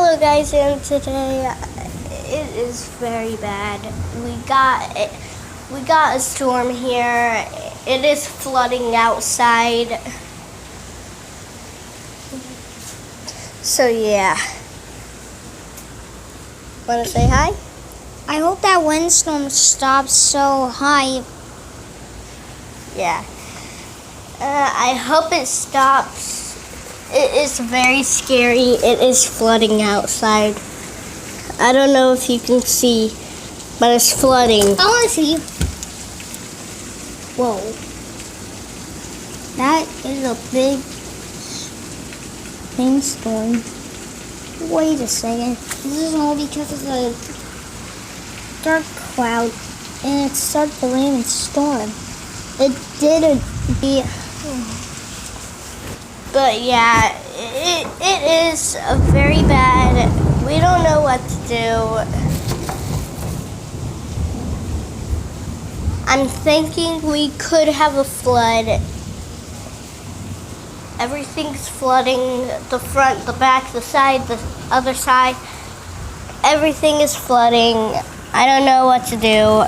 Hello guys, and today it is very bad. We got a storm here. It is flooding outside. So yeah. Wanna say hi? I hope that windstorm stops so high. Yeah. I hope it stops. It is very scary. It is flooding outside. I don't know if you can see, but it's flooding. I want to see. Whoa. That is a big rainstorm. Wait a second. This is all because of the dark cloud and it started to rain and storm. It didn't be. But yeah, it is very bad. We don't know what to do. I'm thinking we could have a flood. Everything's flooding. The front, the back, the side, the other side. Everything is flooding. I don't know what to do.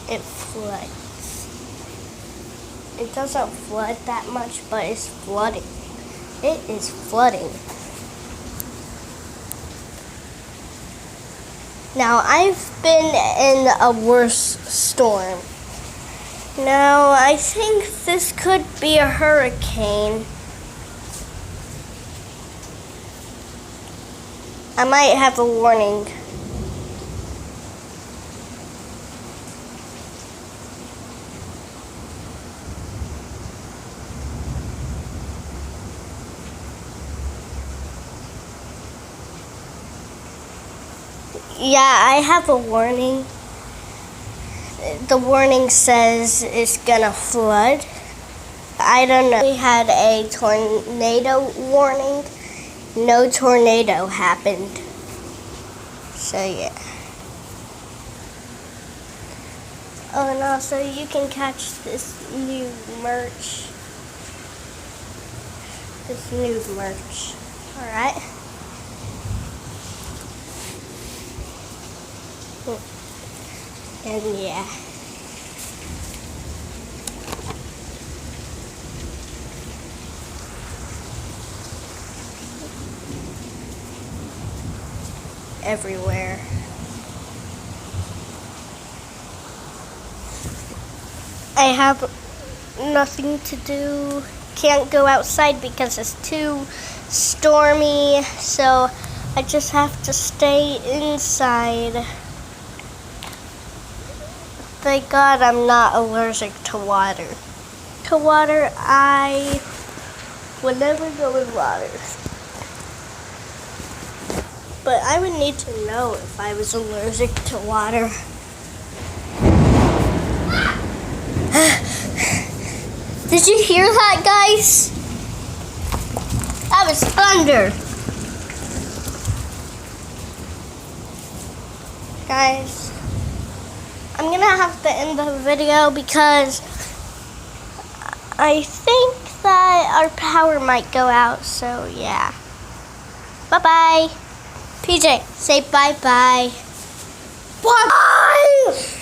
It floods. It doesn't flood that much, but it's flooding. It is flooding. Now, I've been in a worse storm. Now, I think this could be a hurricane. I might have a warning. Yeah, I have a warning. The warning says it's gonna flood. I don't know. We had a tornado warning. No tornado happened. So yeah. Oh, and also you can catch this new merch. Alright. And yeah. Everywhere. I have nothing to do. Can't go outside because it's too stormy. So I just have to stay inside. Thank God I'm not allergic to water. I would never go in water. But I would need to know if I was allergic to water. Did you hear that, guys? That was thunder. Guys, I'm gonna have to end the video because I think that our power might go out, so yeah. Bye-bye. PJ, say bye-bye. Bye-bye!